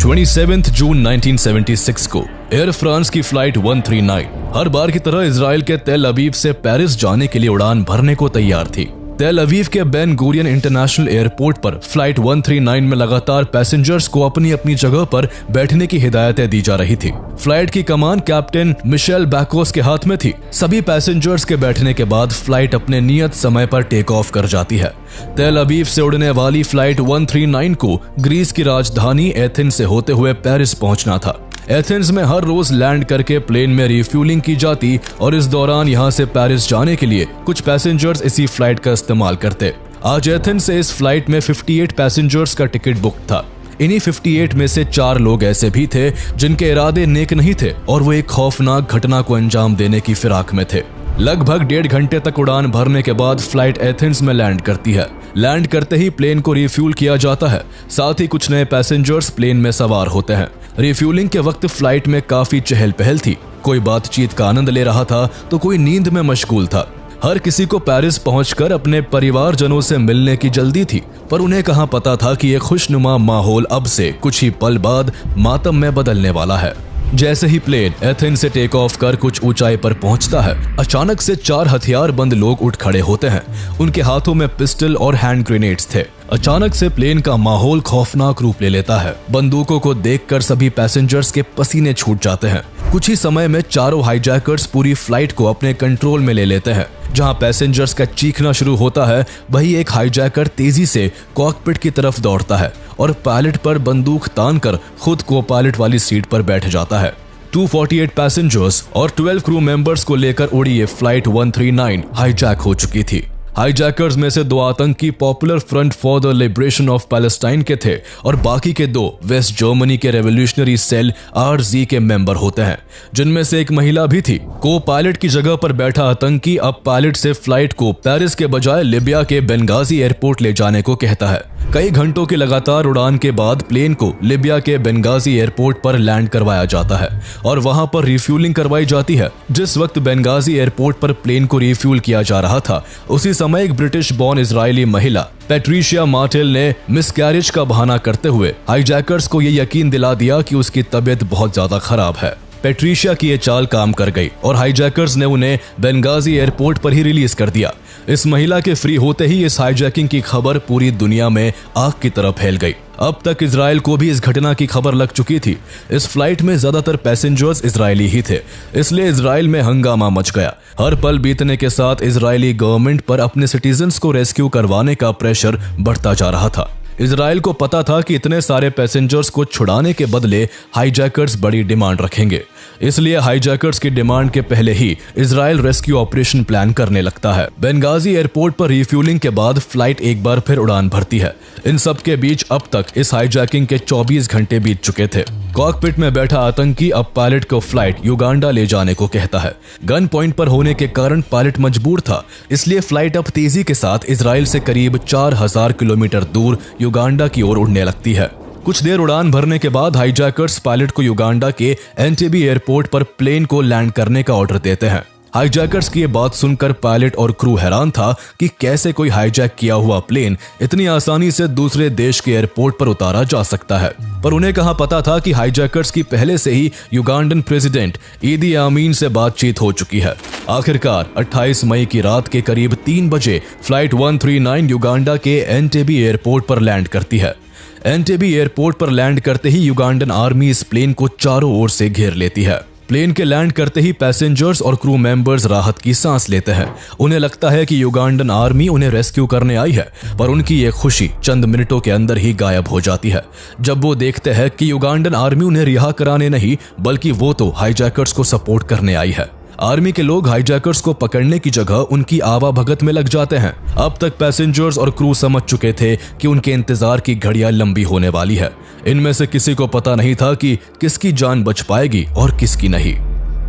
27 जून 1976 को air France की flight 139 हर बार की तरह इजराइल के तेल अवीव से पेरिस जाने के लिए उड़ान भरने को तैयार थी। तेल अवीव के बेन गुरियन इंटरनेशनल एयरपोर्ट पर फ्लाइट 139 में लगातार पैसेंजर्स को अपनी अपनी जगह पर बैठने की हिदायतें दी जा रही थी। फ्लाइट की कमान कैप्टन मिशेल बैकोस के हाथ में थी। सभी पैसेंजर्स के बैठने के बाद फ्लाइट अपने नियत समय पर टेक ऑफ कर जाती है। तेल अवीव से उड़ने वाली फ्लाइट 139 को ग्रीस की राजधानी एथेंस से होते हुए पेरिस पहुंचना था। एथेंस में हर रोज लैंड करके प्लेन में रिफ्यूलिंग की जाती और इस दौरान यहां से पेरिस जाने के लिए कुछ पैसेंजर्स इसी फ्लाइट का इस्तेमाल करते। आज एथेंस से इस फ्लाइट में 58 पैसेंजर्स का टिकट बुक था। इन्हीं 58 में से 4 लोग ऐसे भी थे जिनके इरादे नेक नहीं थे और वो एक खौफनाक घटना को अंजाम देने की फिराक में थे। लगभग 1.5 घंटे तक उड़ान भरने के बाद फ्लाइट एथेंस में लैंड करती है। लैंड करते ही प्लेन को रिफ्यूल किया जाता है। साथ ही कुछ नए पैसेंजर्स प्लेन में सवार होते हैं। रिफ्यूलिंग के वक्त फ्लाइट में काफी चहल पहल थी। कोई बातचीत का आनंद ले रहा था तो कोई नींद में मशगूल था। हर किसी को पेरिस पहुंचकर अपने परिवारजनों से मिलने की जल्दी थी, पर उन्हें कहां पता था कि ये खुशनुमा माहौल अब से कुछ ही पल बाद मातम में बदलने वाला है। जैसे ही प्लेन एथेंस से टेक ऑफ कर कुछ ऊंचाई पर पहुंचता है, अचानक से 4 हथियारबंद लोग उठ खड़े होते हैं। उनके हाथों में पिस्टल और हैंड ग्रेनेड्स थे। अचानक से प्लेन का माहौल खौफनाक रूप ले लेता है। बंदूकों को देखकर सभी पैसेंजर्स के पसीने छूट जाते हैं। कुछ ही समय में चारों हाईजैकर्स पूरी फ्लाइट को अपने कंट्रोल में ले लेते हैं। जहां पैसेंजर्स का चीखना शुरू होता है, वहीं एक हाईजैकर तेजी से कॉकपिट की तरफ दौड़ता है और पायलट पर बंदूक तानकर खुद को पायलट वाली सीट पर बैठ जाता है। 248 पैसेंजर्स और 12 क्रू मेंबर्स को लेकर उड़ी ये फ्लाइट 139 हाईजैक हो चुकी थी। हाईजैकर्स में से 2 आतंकी popular front for the liberation of Palestine के थे और बाकी के 2 वेस्ट जर्मनी के रेवोल्यूशनरी सेल RZ के मेंबर होते हैं, जिनमें से एक महिला भी थी। को पायलट की जगह पर बैठा आतंकी अब पायलट से फ्लाइट को पेरिस के बजाय लिबिया के बेंगाजी एयरपोर्ट ले जाने को कहता है। कई घंटों की लगातार उड़ान के बाद प्लेन को लिबिया के बेंगाजी एयरपोर्ट पर लैंड करवाया जाता है और वहां पर रिफ्यूलिंग करवाई जाती है। जिस वक्त बेंगाजी एयरपोर्ट पर प्लेन को रिफ्यूल किया जा रहा था, उसी समय एक ब्रिटिश बॉर्न इजरायली महिला पैट्रिशिया मार्टेल ने मिसकैरेज का बहाना करते हुए हाईजैकर्स को यह यकीन दिला दिया कि उसकी तबीयत बहुत ज्यादा खराब है। पैट्रिशिया की ये चाल काम कर गई और हाईजैकर्स ने उन्हें बेंगाजी एयरपोर्ट पर ही रिलीज कर दिया। इस महिला के फ्री होते ही इस हाईजैकिंग की खबर पूरी दुनिया में आग की तरह फैल गई। अब तक इजराइल को भी इस घटना की खबर लग चुकी थी। इस फ्लाइट में ज्यादातर पैसेंजर्स इजरायली ही थे, इसलिए इजराइल में हंगामा मच गया। हर पल बीतने के साथ इजरायली गवर्नमेंट पर अपने सिटीजन्स को रेस्क्यू करवाने का प्रेशर बढ़ता जा रहा था। इजराइल को पता था कि इतने सारे पैसेंजर्स को छुड़ाने के बदले हाईजैकर्स बड़ी डिमांड रखेंगे, इसलिए हाईजैकर्स की डिमांड के पहले ही इजराइल रेस्क्यू ऑपरेशन प्लान करने लगता है। बेंगाजी एयरपोर्ट पर रिफ्यूलिंग के बाद फ्लाइट एक बार फिर उड़ान भरती है। इन सब के बीच अब तक इस हाईजैकिंग के 24 घंटे बीत चुके थे। कॉकपिट में बैठा आतंकी अब पायलट को फ्लाइट युगांडा ले जाने को कहता है। गन पॉइंट पर होने के कारण पायलट मजबूर था, इसलिए फ्लाइट अब तेजी के साथ इजराइल से करीब 4000 किलोमीटर दूर युगांडा की ओर उड़ने लगती है। कुछ देर उड़ान भरने के बाद हाईजैकर्स पायलट को युगांडा के एंटेबी एयरपोर्ट पर प्लेन को लैंड करने का ऑर्डर देते हैं। हाईजैकर्स की ये बात सुनकर पायलट और क्रू हैरान था कि कैसे कोई हाईजैक किया हुआ प्लेन इतनी आसानी से दूसरे देश के एयरपोर्ट पर उतारा जा सकता है। पर उन्हें कहां पता था कि हाईजैकर्स की पहले से ही युगांडन प्रेसिडेंट ईदी आमीन से बातचीत हो चुकी है। आखिरकार 28 मई की रात के करीब 3 बजे फ्लाइट 139 युगांडा के एंटेबी एयरपोर्ट पर लैंड करती है। एंटेबी एयरपोर्ट पर लैंड करते ही युगांडन आर्मी इस प्लेन को चारों ओर से घेर लेती है। प्लेन के लैंड करते ही पैसेंजर्स और क्रू मेंबर्स राहत की सांस लेते हैं। उन्हें लगता है कि युगांडन आर्मी उन्हें रेस्क्यू करने आई है, पर उनकी ये खुशी चंद मिनटों के अंदर ही गायब हो जाती है जब वो देखते हैं कि युगांडन आर्मी उन्हें रिहा कराने नहीं, बल्कि वो तो हाईजैकर्स को सपोर्ट करने आई है। आर्मी के लोग हाईजैकर्स को पकड़ने की जगह उनकी आवाभगत में लग जाते हैं। अब तक पैसेंजर्स और क्रू समझ चुके थे कि उनके इंतजार की घड़ियां लंबी होने वाली है। इनमें से किसी को पता नहीं था कि किसकी जान बच पाएगी और किसकी नहीं।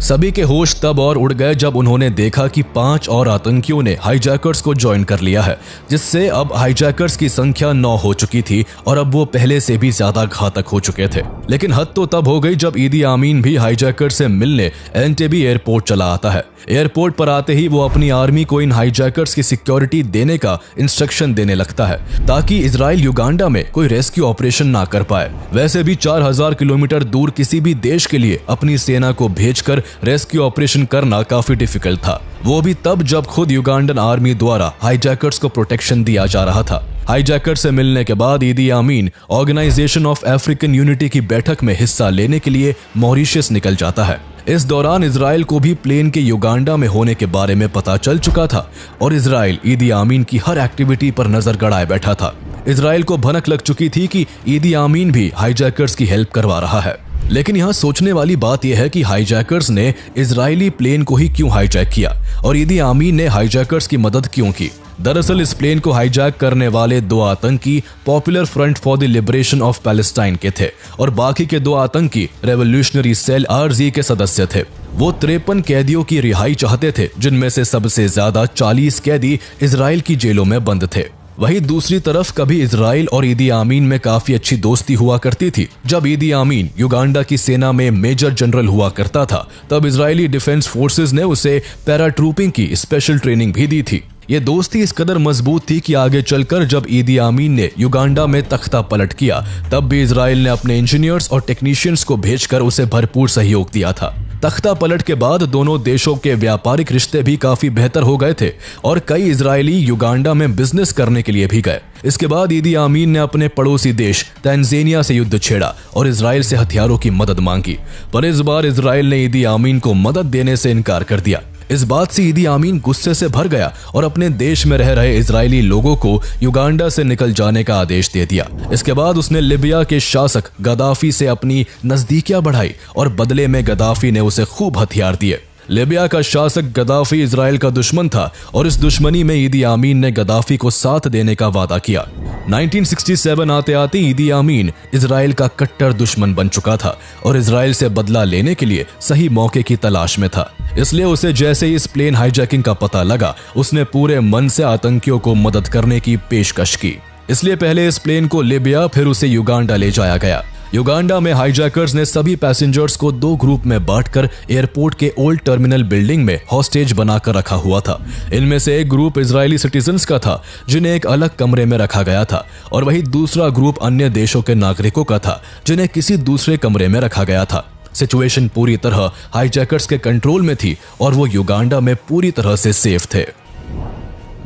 सभी के होश तब और उड़ गए जब उन्होंने देखा कि 5 और आतंकियों ने हाईजैकर्स को ज्वाइन कर लिया है, जिससे अब हाईजैकर्स की संख्या 9 हो चुकी थी और अब वो पहले से भी ज्यादा घातक हो चुके थे। लेकिन हद तो तब हो गई जब ईदी आमीन भी हाईजैकर से मिलने एंटेबे एयरपोर्ट चला आता है। एयरपोर्ट पर आते ही वो अपनी आर्मी को इन हाईजैकर्स की सिक्योरिटी देने का इंस्ट्रक्शन देने लगता है ताकि इजराइल युगांडा में कोई रेस्क्यू ऑपरेशन ना कर पाए। वैसे भी 4000 किलोमीटर दूर किसी भी देश के लिए अपनी सेना को भेजकर रेस्क्यू ऑपरेशन करना काफी डिफिकल्ट था, वो भी तब जब खुद युगांडन आर्मी द्वारा हाईजैकर्स को प्रोटेक्शन दिया जा रहा था। हाईजैकर से मिलने के बाद ईदी आमीन ऑर्गेनाइजेशन ऑफ अफ्रीकन यूनिटी की बैठक में हिस्सा लेने के लिए मॉरिशस निकल जाता है। इस दौरान इजराइल को भी प्लेन के युगांडा में होने के बारे में पता चल चुका था और इजराइल ईदी आमीन की हर एक्टिविटी पर नजर गड़ाए बैठा था। इजराइल को भनक लग चुकी थी कि ईदी आमीन भी हाईजैकर्स की हेल्प करवा रहा है। लेकिन यहाँ सोचने वाली बात यह है कि हाईजैकर्स ने इजरायली प्लेन को ही क्यों हाईजैक किया और ईदी आमीन ने हाईजैकर्स की मदद क्यों की। दरअसल इस प्लेन को हाईजैक करने वाले 2 आतंकी popular front for the liberation of Palestine के थे और बाकी के 2 आतंकी रेवोल्यूशनरी सेल RZ के सदस्य थे। वो 53 कैदियों की रिहाई चाहते थे, जिनमें से सबसे ज्यादा 40 कैदी इजराइल की जेलों में बंद थे। वहीं दूसरी तरफ कभी इजराइल और ईदी आमीन में काफी अच्छी दोस्ती हुआ करती थी। जब ईदी आमीन युगांडा की सेना में मेजर जनरल हुआ करता था, तब इजरायली डिफेंस फोर्सेस ने उसे पैराट्रूपिंग की स्पेशल ट्रेनिंग भी दी थी। ये दोस्ती इस कदर मजबूत थी कि आगे चलकर जब ईदी आमीन ने युगांडा में तख्ता पलट किया, तब भी इजराइल ने अपने इंजीनियर्स और टेक्नीशियंस को भेजकर उसे भरपूर सहयोग दिया था। तख्ता पलट के बाद दोनों देशों के व्यापारिक रिश्ते भी काफी बेहतर हो गए थे और कई इजरायली युगांडा में बिजनेस करने के लिए भी गए। इसके बाद ईदी आमीन ने अपने पड़ोसी देश तंजानिया से युद्ध छेड़ा और इजराइल से हथियारों की मदद मांगी, पर इस बार इजराइल ने ईदी आमीन को मदद देने से इनकार कर दिया। इस बात से ईदी आमीन गुस्से से भर गया और अपने देश में रह रहे इजरायली लोगों को युगांडा से निकल जाने का आदेश दे दिया। इसके बाद उसने लिबिया के शासक गद्दाफी से अपनी नजदीकियां बढ़ाई और बदले में गद्दाफी ने उसे खूब हथियार दिए। लिबिया का शासक गद्दाफी इजराइल का दुश्मन था और इस दुश्मनी में ईदी आमीन ने गद्दाफी को साथ देने का वादा किया। 1967 आते आते ईदी आमीन इजराइल का कट्टर दुश्मन बन चुका था और इजराइल से बदला लेने के लिए सही मौके की तलाश में था। इसलिए उसे जैसे ही इस प्लेन हाईजैकिंग का पता लगा, उसने पूरे मन से आतंकियों को मदद करने की पेशकश की। इसलिए पहले इस प्लेन को लिबिया, फिर उसे युगांडा ले जाया गया। युगांडा में हाईजैकर्स ने सभी पैसेंजर्स को 2 ग्रुप में बांटकर एयरपोर्ट के ओल्ड टर्मिनल बिल्डिंग में हॉस्टेज बनाकर रखा हुआ था। इनमें से एक ग्रुप इजरायली सिटीजन्स का था, जिन्हें एक अलग कमरे में रखा गया था, और वही दूसरा ग्रुप अन्य देशों के नागरिकों का था, जिन्हें किसी दूसरे कमरे में रखा गया था। सिचुएशन पूरी तरह हाईजैकर्स के कंट्रोल में थी और वो युगांडा में पूरी तरह से सेफ थे।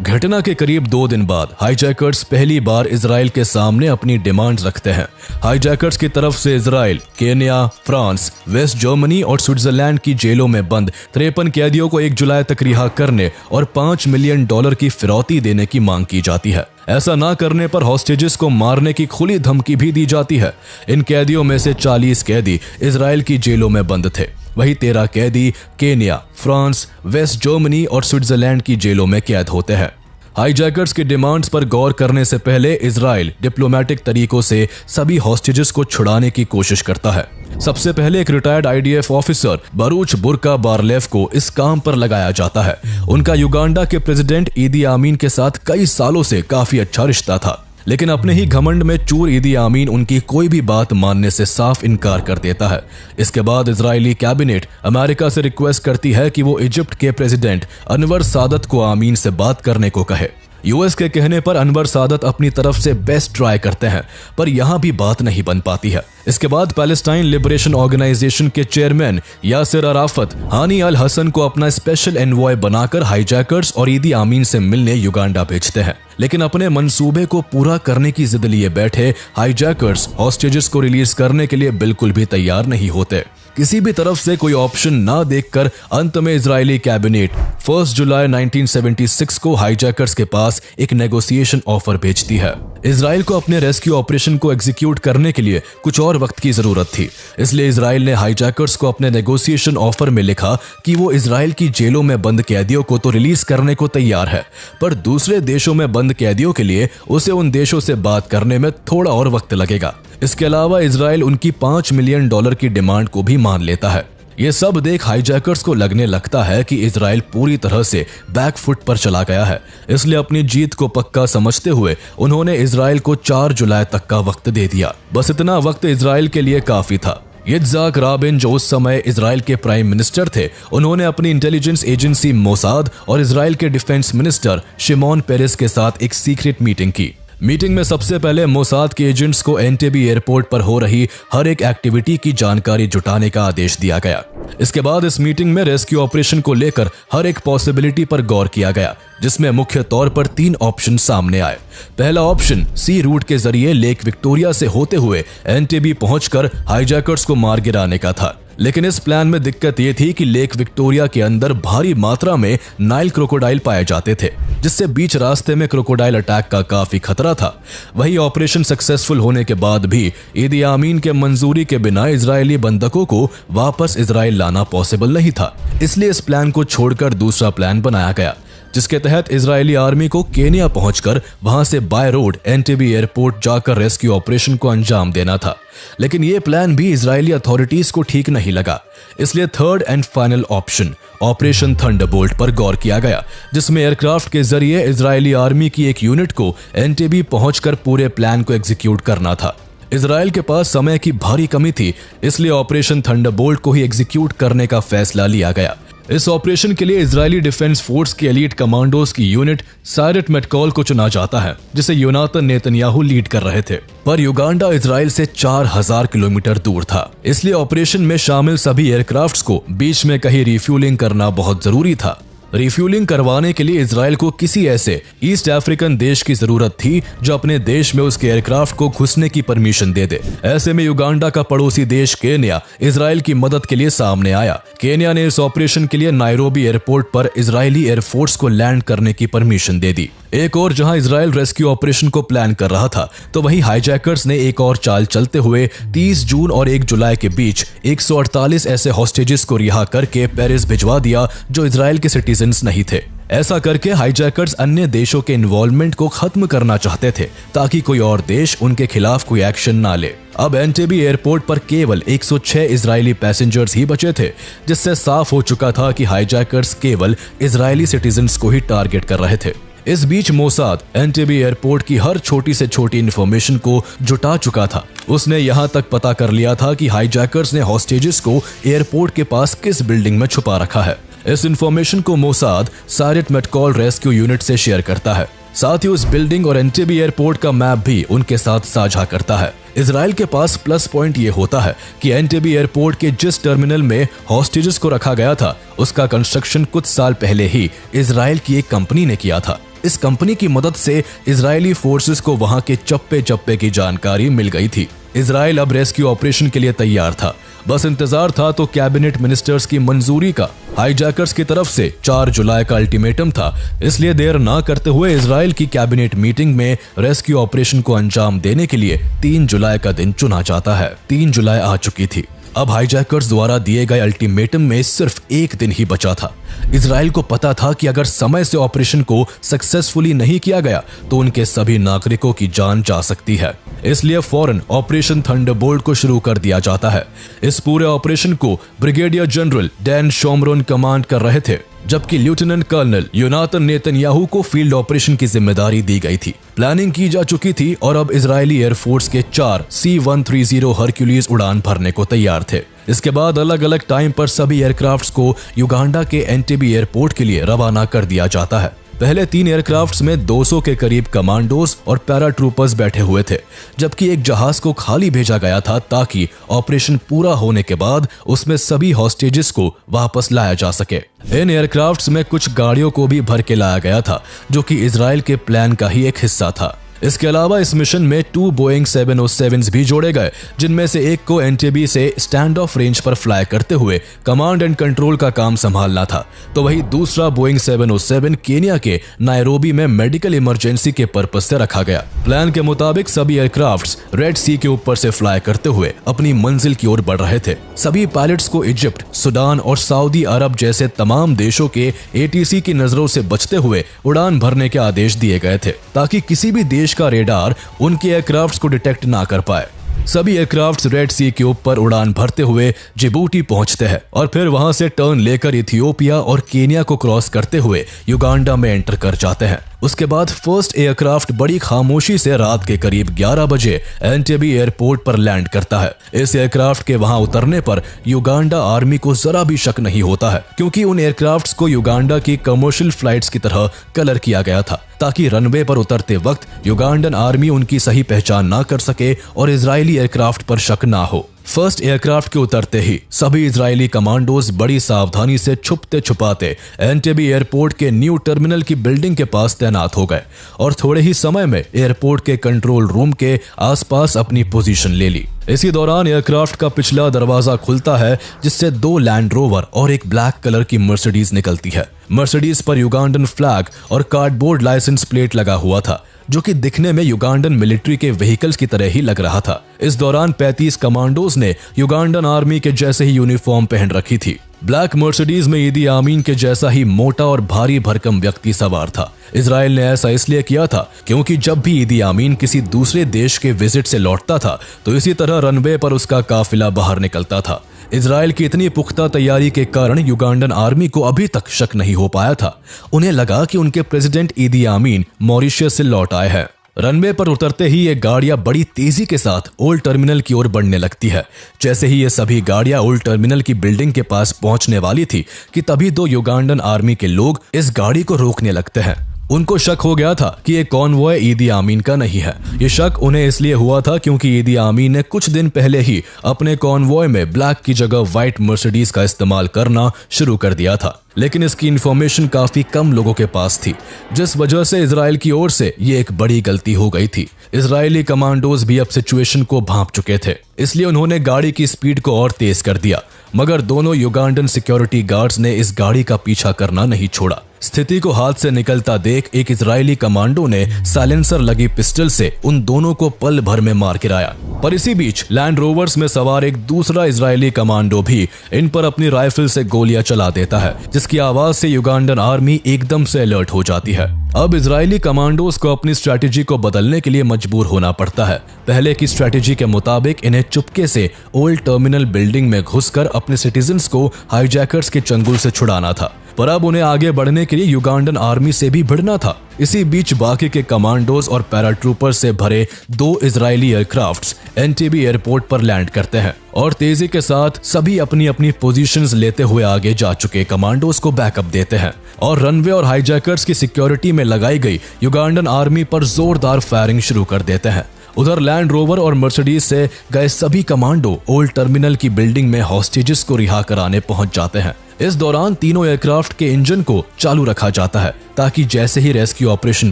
घटना के करीब 2 दिन बाद हाईजैकर्स पहली बार इजराइल के सामने अपनी डिमांड्स रखते हैं। हाईजैकर्स की तरफ से Israel, Kenya, France, West Germany और स्विट्जरलैंड की जेलों में बंद 53 कैदियों को 1 जुलाई तक रिहा करने और $5 मिलियन की फिरौती देने की मांग की जाती है। ऐसा ना करने पर हॉस्टेजेस को मारने की खुली धमकी भी दी जाती है। इन कैदियों में से 40 कैदी इजराइल की जेलों में बंद थे, वही 13 कैदी केन्या, फ्रांस, वेस्ट जर्मनी और स्विट्जरलैंड की जेलों में कैद होते हैं। हाईजैकर्स की डिमांड्स पर गौर करने से पहले इजराइल डिप्लोमेटिक तरीकों से सभी हॉस्टेजेस को छुड़ाने की कोशिश करता है। सबसे पहले एक रिटायर्ड IDF ऑफिसर बरूच बुर्का बारलेफ को इस काम पर लगाया जाता है। उनका युगांडा के प्रेसिडेंट ईदी आमीन के साथ कई सालों से काफी अच्छा रिश्ता था, लेकिन अपने ही घमंड में चूर ईदी आमीन उनकी कोई भी बात मानने से साफ इनकार कर देता है। इसके बाद इजरायली कैबिनेट अमेरिका से रिक्वेस्ट करती है कि वो इजिप्ट के प्रेसिडेंट अनवर सादत को आमीन से बात करने को कहे। US के कहने पर अनवर सादत अपनी तरफ से बेस्ट ट्राई करते हैं, पर यहां भी बात नहीं बन पाती है। इसके बाद पैलेस्टाइन लिबरेशन ऑर्गेनाइजेशन के चेयरमैन यासिर अराफत हानी अल हसन को अपना स्पेशल एनवॉय बनाकर हाईजैकर्स और ईदी आमीन से मिलने युगांडा भेजते हैं। लेकिन अपने मंसूबे को पूरा करने की जिद लिए बैठे हाईजैकर्स हॉस्टेजेस को रिलीज करने के लिए बिल्कुल भी तैयार नहीं होते। किसी भी तरफ से कोई ऑप्शन ना देखकर अंत में इजरायली कैबिनेट 1 जुलाई 1976 को हाईजैकर्स के पास एक नेगोशिएशन ऑफर भेजती है। इजराइल को अपने रेस्क्यू ऑपरेशन को एग्जीक्यूट करने के लिए कुछ और वक्त की जरूरत थी, इसलिए इजराइल ने हाईजैकर्स को अपने नेगोशिएशन ऑफर में लिखा कि वो इजराइल की जेलों में बंद कैदियों को तो रिलीज करने को तैयार है, पर दूसरे देशों में बंद कैदियों के लिए उसे उन देशों से बात करने में थोड़ा और वक्त लगेगा। इसके अलावा इजराइल उनकी $5 मिलियन की डिमांड को भी मान लेता है। ये सब देख हाईजैकर्स को लगने लगता है कि इजराइल पूरी तरह से बैकफुट पर चला गया है। इसलिए अपनी जीत को पक्का समझते हुए उन्होंने इजराइल को 4 जुलाई तक का वक्त दे दिया। बस इतना वक्त इजराइल के लिए काफी था। यित्ज़हाक राबिन, जो उस समय इजराइल के प्राइम मिनिस्टर थे, उन्होंने अपनी इंटेलिजेंस एजेंसी मोसाद और इजराइल के डिफेंस मिनिस्टर शिमोन पेरेस के साथ एक सीक्रेट मीटिंग की। मीटिंग में सबसे पहले मोसाद के एजेंट्स को एंटेबी एयरपोर्ट पर हो रही हर एक एक्टिविटी की जानकारी जुटाने का आदेश दिया गया। इसके बाद इस मीटिंग में रेस्क्यू ऑपरेशन को लेकर हर एक पॉसिबिलिटी पर गौर किया गया, जिसमें मुख्य तौर पर 3 ऑप्शन सामने आए। पहला ऑप्शन सी रूट के जरिए लेक विक्टोरिया से होते हुए एंटेबी पहुंचकर हाईजैकर्स को मार गिराने का था। लेकिन इस प्लान में दिक्कत ये थी कि लेक विक्टोरिया के अंदर भारी मात्रा में नाइल क्रोकोडाइल पाए जाते थे, जिससे बीच रास्ते में क्रोकोडाइल अटैक का काफी खतरा था। वही ऑपरेशन सक्सेसफुल होने के बाद भी ईदी आमीन के मंजूरी के बिना इजरायली बंधकों को वापस इजराइल लाना पॉसिबल नहीं था। इसलिए इस प्लान को छोड़कर दूसरा प्लान बनाया गया, जिसके तहत इजरायली आर्मी को केनिया पहुंचकर वहां से बाय रोड एंटेबी एयरपोर्ट जाकर रेस्क्यू ऑपरेशन को अंजाम देना था। लेकिन यह प्लान भी इजरायली अथॉरिटीज को ठीक नहीं लगा। इसलिए third and final option operation Thunderbolt पर गौर किया गया, जिसमें एयरक्राफ्ट के जरिए इजरायली आर्मी की एक यूनिट को एंटेबी पहुंचकर पूरे प्लान को एग्जीक्यूट करना था। इजराइल के पास समय की भारी कमी थी, इसलिए ऑपरेशन थंडरबोल्ट को ही एग्जीक्यूट करने का फैसला लिया गया। इस ऑपरेशन के लिए इजरायली डिफेंस फोर्स के एलीट कमांडोज की यूनिट सायरेट मेटकॉल को चुना जाता है, जिसे योनातन नेतन्याहू लीड कर रहे थे। पर युगांडा इजराइल से 4000 किलोमीटर दूर था, इसलिए ऑपरेशन में शामिल सभी एयरक्राफ्ट्स को बीच में कहीं रिफ्यूलिंग करना बहुत जरूरी था। रिफ्यूलिंग करवाने के लिए इजराइल को किसी ऐसे ईस्ट अफ्रीकन देश की जरूरत थी जो अपने देश में उसके एयरक्राफ्ट को घुसने की परमिशन दे दे। ऐसे में युगांडा का पड़ोसी देश केन्या इजराइल की मदद के लिए सामने आया। केन्या ने इस ऑपरेशन के लिए नायरोबी एयरपोर्ट पर इजरायली एयरफोर्स को लैंड करने की परमिशन दे दी। एक और जहां इजराइल रेस्क्यू ऑपरेशन को प्लान कर रहा था, तो वहीं हाईजैकर्स ने एक और चाल चलते हुए 30 जून और 1 जुलाई के बीच 148 ऐसे हॉस्टेजेस को रिहा करके पेरिस भिजवा दिया जो इजराइल के सिटीजन्स नहीं थे। ऐसा करके हाईजैकर्स अन्य देशों के इन्वॉल्वमेंट को खत्म करना चाहते थे, ताकि कोई और देश उनके खिलाफ कोई एक्शन ना ले। अब एंटेबी एयरपोर्ट पर केवल 106 इजरायली पैसेंजर्स ही बचे थे, जिससे साफ हो चुका था कि हाईजैकर्स केवल इजरायली सिटीजन्स को ही टारगेट कर रहे थे। इस बीच मोसाद एंटेबी एयरपोर्ट की हर छोटी से छोटी इन्फॉर्मेशन को जुटा चुका था। उसने यहां तक पता कर लिया था कि हाईजैकर्स ने हॉस्टेजेस को एयरपोर्ट के पास किस बिल्डिंग में छुपा रखा है। इस इन्फॉर्मेशन को मोसाद सायरेट मेटकॉल रेस्क्यू यूनिट से शेयर करता है। साथ ही उस बिल्डिंग और एंटेबी एयरपोर्ट का मैप भी उनके साथ साझा करता है। इजराइल के पास प्लस पॉइंट ये होता है कि एंटेबी एयरपोर्ट के जिस टर्मिनल में हॉस्टेजेस को रखा गया था, उसका कंस्ट्रक्शन कुछ साल पहले ही इजराइल की एक कंपनी ने किया था। इस कंपनी की मदद से इजरायली फोर्सेस को वहां के चप्पे चप्पे की जानकारी मिल गई थी। इजराइल अब रेस्क्यू ऑपरेशन के लिए तैयार था, बस इंतजार था तो कैबिनेट मिनिस्टर्स की मंजूरी का। हाईजैकर्स की तरफ से 4 जुलाई का अल्टीमेटम था, इसलिए देर ना करते हुए इजराइल की कैबिनेट मीटिंग में रेस्क्यू ऑपरेशन को अंजाम देने के लिए 3 जुलाई का दिन चुना जाता है। 3 जुलाई आ चुकी थी। अब हाईजैकर्स द्वारा दिए गए अल्टीमेटम में सिर्फ 1 दिन ही बचा था। इजराइल को पता था कि अगर समय से ऑपरेशन को सक्सेसफुली नहीं किया गया तो उनके सभी नागरिकों की जान जा सकती है। इसलिए फौरन ऑपरेशन थंडरबोल्ट को शुरू कर दिया जाता है। इस पूरे ऑपरेशन को brigadier general Dan Shomron command कर रहे थे, जबकि लेफ्टिनेंट कर्नल योनातन नेतन्याहू को फील्ड ऑपरेशन की जिम्मेदारी दी गई थी। प्लानिंग की जा चुकी थी और अब इजरायली एयरफोर्स के 4 C-130 हरक्यूलिस उड़ान भरने को तैयार थे। इसके बाद अलग अलग टाइम पर सभी एयरक्राफ्ट्स को युगांडा के एंटेबी एयरपोर्ट के लिए रवाना कर दिया जाता है। पहले 3 एयरक्राफ्ट्स में 200 के करीब कमांडोज और पैराट्रूपर्स बैठे हुए थे, जबकि एक जहाज को खाली भेजा गया था ताकि ऑपरेशन पूरा होने के बाद उसमें सभी हॉस्टेजेस को वापस लाया जा सके। इन एयरक्राफ्ट्स में कुछ गाड़ियों को भी भर के लाया गया था, जो कि इजराइल के प्लान का ही एक हिस्सा था। इसके अलावा इस मिशन में 2 बोइंग 707s भी जोड़े गए, जिनमें से एक को एंटेबी से स्टैंड ऑफ रेंज पर फ्लाई करते हुए कमांड एंड कंट्रोल का काम संभालना था, तो वही दूसरा बोइंग 707 केनिया के नायरोबी में मेडिकल इमरजेंसी के पर्पस से रखा गया। प्लान के मुताबिक सभी एयरक्राफ्ट्स रेड सी के ऊपर से फ्लाई करते हुए अपनी मंजिल की ओर बढ़ रहे थे। सभी पायलट्स को इजिप्ट, सूडान और सऊदी अरब जैसे तमाम देशों के ATC की नजरों से बचते हुए उड़ान भरने के आदेश दिए गए थे, ताकि किसी भी देश का रेडार उनके एयरक्राफ्ट्स को डिटेक्ट ना कर पाए। सभी एयरक्राफ्ट रेड सी के ऊपर उड़ान भरते हुए जिबूटी पहुंचते हैं और फिर वहां से टर्न लेकर इथियोपिया और केनिया को क्रॉस करते हुए युगांडा में एंटर कर जाते हैं। उसके बाद फर्स्ट एयरक्राफ्ट बड़ी खामोशी से रात के करीब 11 बजे एंटेबे एयरपोर्ट पर लैंड करता है। इस एयरक्राफ्ट के वहां उतरने पर युगांडा आर्मी को जरा भी शक नहीं होता है, क्योंकि उन एयरक्राफ्ट्स को युगांडा की कमर्शियल फ्लाइट्स की तरह कलर किया गया था, ताकि रनवे पर उतरते वक्त युगांडन आर्मी उनकी सही पहचान ना कर सके और इजरायली एयरक्राफ्ट पर शक ना हो। फर्स्ट एयरक्राफ्ट के उतरते ही सभी इजरायली कमांडोज बड़ी सावधानी से छुपते छुपाते एंटेबे एयरपोर्ट के न्यू टर्मिनल की बिल्डिंग के पास तैनात हो गए और थोड़े ही समय में एयरपोर्ट के कंट्रोल रूम के आसपास अपनी पोजीशन ले ली। इसी दौरान एयरक्राफ्ट का पिछला दरवाजा खुलता है, जिससे 2 लैंड रोवर और एक ब्लैक कलर की मर्सिडीज निकलती है। मर्सिडीज पर युगांडन फ्लैग और कार्डबोर्ड लाइसेंस प्लेट लगा हुआ था, जो कि दिखने में युगांडन मिलिट्री के व्हीकल्स की तरह ही लग रहा था। इस दौरान 35 कमांडोज ने युगांडन आर्मी के जैसे ही यूनिफॉर्म पहन रखी थी। ब्लैक मर्सिडीज में ईदी आमीन के जैसा ही मोटा और भारी भरकम व्यक्ति सवार था। इजराइल ने ऐसा इसलिए किया था क्योंकि जब भी ईदी आमीन किसी दूसरे देश के विजिट से लौटता था तो इसी तरह रनवे पर उसका काफिला बाहर निकलता था। इजराइल की इतनी पुख्ता तैयारी के कारण युगांडन आर्मी को अभी तक शक नहीं हो पाया था। उन्हें लगा कि उनके प्रेसिडेंट ईदी आमीन मॉरिशस से लौट आए हैं। रनवे पर उतरते ही ये गाड़ियां बड़ी तेजी के साथ ओल्ड टर्मिनल की ओर बढ़ने लगती है। जैसे ही ये सभी गाड़ियां ओल्ड टर्मिनल की बिल्डिंग के पास पहुंचने वाली थी कि तभी 2 युगांडन आर्मी के लोग इस गाड़ी को रोकने लगते हैं। उनको शक हो गया था कि ये कॉन्वॉय ईदी आमीन का नहीं है। ये शक उन्हें इसलिए हुआ था क्योंकि ईदी आमीन ने कुछ दिन पहले ही अपने कॉन्वॉय में ब्लैक की जगह व्हाइट मर्सिडीज का इस्तेमाल करना शुरू कर दिया था, लेकिन इसकी इंफॉर्मेशन काफी कम लोगों के पास थी, जिस वजह से इजराइल की ओर से ये एक बड़ी गलती हो गई थी। इजरायली कमांडोज भी अब सिचुएशन को भांप चुके थे, इसलिए उन्होंने गाड़ी की स्पीड को और तेज कर दिया, मगर दोनों युगांडन सिक्योरिटी गार्ड्स ने इस गाड़ी का पीछा करना नहीं छोड़ा। स्थिति को हाथ से निकलता देख एक इजरायली कमांडो ने साइलेंसर लगी पिस्टल से उन दोनों को पल भर में मार गिराया। पर इसी बीच लैंड रोवर्स में सवार एक दूसरा इजरायली कमांडो भी इन पर अपनी राइफल से गोलियां चला देता है, जिसकी आवाज से युगांडन आर्मी एकदम से अलर्ट हो जाती है। अब इजरायली कमांडोज को अपनी स्ट्रैटेजी को बदलने के लिए मजबूर होना पड़ता है। पहले की स्ट्रैटेजी के मुताबिक इन्हें चुपके से ओल्ड टर्मिनल बिल्डिंग में घुसकर अपने सिटीजन्स को हाईजैकर्स के चंगुल से छुड़ाना था, पर अब उन्हें आगे बढ़ने के लिए युगांडन आर्मी से भी भिड़ना था। इसी बीच बाकी के कमांडोज और पैराट्रूपर्स से भरे 2 इजरायली एयरक्राफ्ट्स एंटेबे एयरपोर्ट पर लैंड करते हैं और तेजी के साथ सभी अपनी अपनी पोजीशंस लेते हुए आगे जा चुके कमांडोज को बैकअप देते हैं और रनवे और हाईजैकर्स की सिक्योरिटी में लगाई गई युगांडन आर्मी पर जोरदार फायरिंग शुरू कर देते हैं। उधर लैंड रोवर और मर्सिडीज से गए सभी कमांडो ओल्ड टर्मिनल की बिल्डिंग में हॉस्टेजेस को रिहा कराने पहुंच जाते हैं। इस दौरान तीनों एयरक्राफ्ट के इंजन को चालू रखा जाता है ताकि जैसे ही रेस्क्यू ऑपरेशन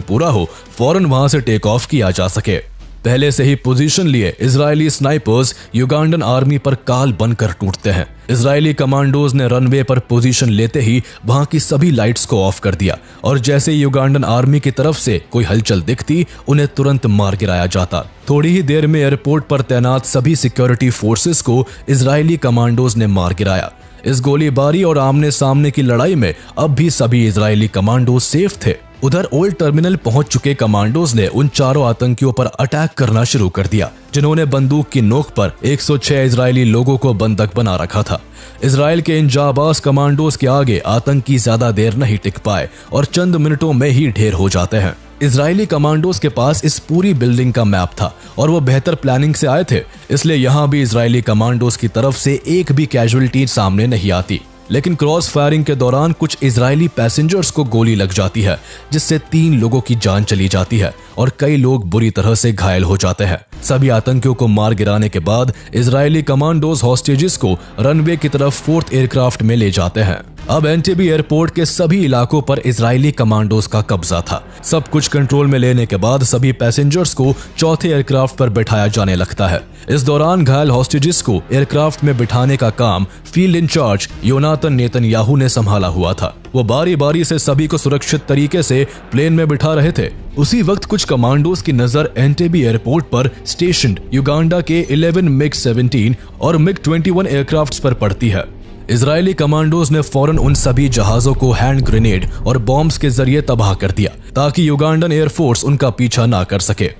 पूरा हो फौरन वहां से टेक ऑफ किया जा सके। पहले से ही पोजीशन लिए इजरायली स्नाइपर्स युगांडन आर्मी पर काल बनकर टूटते हैं। इजरायली कमांडोज ने रनवे पर पोजीशन लेते ही वहां की सभी लाइट्स को ऑफ कर दिया और जैसे ही युगांडन आर्मी की तरफ से कोई हलचल दिखती उन्हें तुरंत मार गिराया जाता। थोड़ी ही देर में एयरपोर्ट पर तैनात सभी सिक्योरिटी फोर्सेस को इजरायली कमांडोज ने मार गिराया। इस गोलीबारी और आमने सामने की लड़ाई में अब भी सभी इजरायली कमांडोज सेफ थे। उधर ओल्ड टर्मिनल पहुंच चुके कमांडोज ने उन चारों आतंकियों पर अटैक करना शुरू कर दिया, जिन्होंने बंदूक की नोक पर 106 इजरायली लोगों को बंधक बना रखा था। इजराइल के इन जाबाज कमांडोज के आगे आतंकी ज्यादा देर नहीं टिक पाए और चंद मिनटों में ही ढेर हो जाते हैं। इजरायली कमांडोज के पास इस पूरी बिल्डिंग का मैप था और वो बेहतर प्लानिंग से आए थे, इसलिए यहाँ भी इजरायली कमांडोज की तरफ से एक भी कैजुअलिटी सामने नहीं आती। लेकिन क्रॉस फायरिंग के दौरान कुछ इजरायली पैसेंजर्स को गोली लग जाती है, जिससे 3 लोगों की जान चली जाती है और कई लोग बुरी तरह से घायल हो जाते हैं। सभी आतंकियों को मार गिराने के बाद इजरायली कमांडोज हॉस्टेजेस को रनवे की तरफ 4th एयरक्राफ्ट में ले जाते हैं। अब एंटेबे एयरपोर्ट के सभी इलाकों पर इजरायली कमांडोज का कब्जा था। सब कुछ कंट्रोल में लेने के बाद सभी पैसेंजर्स को 4थे एयरक्राफ्ट पर बिठाया जाने लगता है। इस दौरान घायल हॉस्टेजेस को एयरक्राफ्ट में बिठाने का काम फील्ड इंचार्ज योनाथन नेतन्याहू ने संभाला हुआ था। वो बारी बारी से सभी को सुरक्षित तरीके से प्लेन में बिठा रहे थे। उसी वक्त कुछ कमांडोज की नजर एंटेबे एयरपोर्ट पर स्टेशन्ड युगांडा के 11 MiG-17 और MiG-21 एयरक्राफ्ट्स पर पड़ती है। इजरायली कमांडोज ने फौरन उन सभी जहाजों को हैंड ग्रेनेड और बॉम्ब्स के जरिए तबाह कर दिया ताकि युगांडन एयरफोर्स उनका पीछा ना कर सके।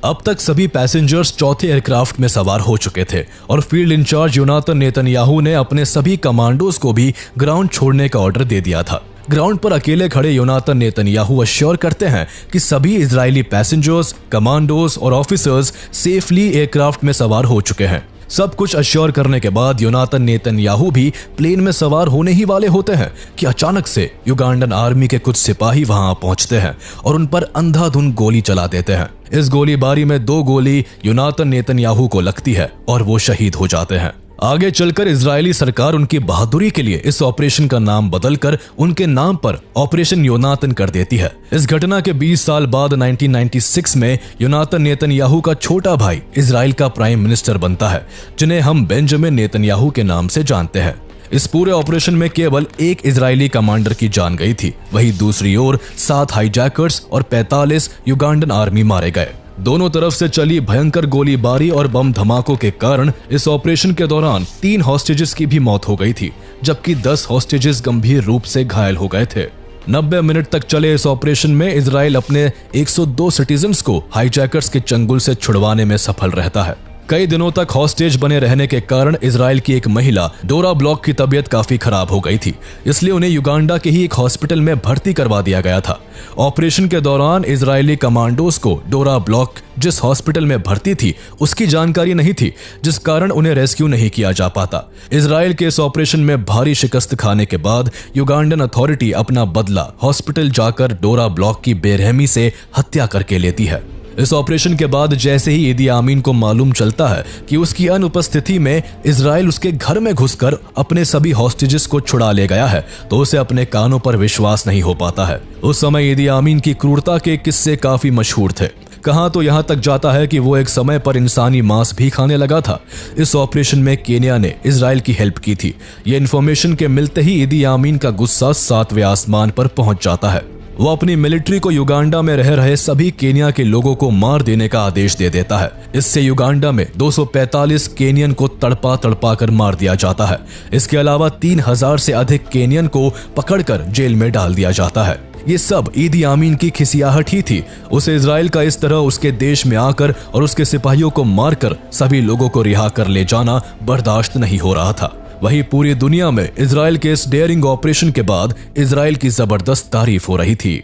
अब तक सभी पैसेंजर्स चौथे एयरक्राफ्ट में सवार हो चुके थे और फील्ड इंचार्ज योनाथन नेतन्याहू ने अपने सभी कमांडोज को भी ग्राउंड छोड़ने का ऑर्डर दे दिया था। ग्राउंड पर अकेले खड़े योनाथन नेतन्याहू अश्योर करते हैं कि सभी इजरायली पैसेंजर्स, कमांडोज और ऑफिसर्स सेफली एयरक्राफ्ट में सवार हो चुके हैं। सब कुछ अश्योर करने के बाद योनाथन नेतन्याहू भी प्लेन में सवार होने ही वाले होते हैं कि अचानक से युगांडन आर्मी के कुछ सिपाही वहां पहुंचते हैं और उन पर अंधाधुंध गोली चला देते हैं। इस गोलीबारी में 2 गोली योनाथन नेतन्याहू को लगती है और वो शहीद हो जाते हैं। आगे चलकर इजरायली सरकार उनकी बहादुरी के लिए इस ऑपरेशन का नाम बदलकर उनके नाम पर ऑपरेशन योनाथन कर देती है। इस घटना के 20 साल बाद 1996 में योनाथन नेतन्याहू का छोटा भाई इजराइल का प्राइम मिनिस्टर बनता है, जिन्हें हम बेंजामिन नेतन्याहू के नाम से जानते हैं। इस पूरे ऑपरेशन में केवल एक इजरायली कमांडर की जान गई थी, वहीं दूसरी ओर 7 हाईजैकर्स और 45 युगांडन आर्मी मारे गए। दोनों तरफ से चली भयंकर गोलीबारी और बम धमाकों के कारण इस ऑपरेशन के दौरान 3 हॉस्टेजेस की भी मौत हो गई थी, जबकि 10 हॉस्टेजेस गंभीर रूप से घायल हो गए थे। 90 मिनट तक चले इस ऑपरेशन में इजराइल अपने 102 सिटीजन्स को हाईजैकर्स के चंगुल से छुड़वाने में सफल रहता है। कई दिनों तक हॉस्टेज बने रहने के कारण इजराइल की एक महिला डोरा ब्लॉक की तबीयत काफी खराब हो गई थी, इसलिए उन्हें युगांडा के ही एक हॉस्पिटल में भर्ती करवा दिया गया था। ऑपरेशन के दौरान इजरायली कमांडोज को डोरा ब्लॉक जिस हॉस्पिटल में भर्ती थी उसकी जानकारी नहीं थी, जिस कारण उन्हें रेस्क्यू नहीं किया जा पाता। इजराइल के इस ऑपरेशन में भारी शिकस्त खाने के बाद युगांडन अथॉरिटी अपना बदला हॉस्पिटल जाकर डोरा ब्लॉक की बेरहमी से हत्या करके लेती है। इस ऑपरेशन के बाद जैसे ही ईदी आमीन को मालूम चलता है कि उसकी अनुपस्थिति में इजराइल उसके घर में घुसकर अपने सभी हॉस्टेजेस को छुड़ा ले गया है, तो उसे अपने कानों पर विश्वास नहीं हो पाता है। उस समय ईदी आमीन की क्रूरता के किस्से काफी मशहूर थे। कहा तो यहाँ तक जाता है कि वो एक समय पर इंसानी मांस भी खाने लगा था। इस ऑपरेशन में केन्या ने इजराइल की हेल्प की थी। ये इन्फॉर्मेशन के मिलते ही ईदी आमीन का गुस्सा 7वें आसमान पर पहुंच जाता है। वो अपनी मिलिट्री को युगांडा में रह रहे सभी केन्या के लोगों को मार देने का आदेश दे देता है। इससे युगांडा में 245 केनियन को तड़पा कर मार दिया जाता है। इसके अलावा 3000 से अधिक केनियन को पकड़कर जेल में डाल दिया जाता है। ये सब ईदी आमीन की खिसियाहट ही थी। उसे इजराइल का इस तरह उसके देश में आकर और उसके सिपाहियों को मारकर सभी लोगों को रिहा कर ले जाना बर्दाश्त नहीं हो रहा था। वहीं पूरी दुनिया में इजराइल के इस डेयरिंग ऑपरेशन के बाद इजराइल की जबरदस्त तारीफ हो रही थी।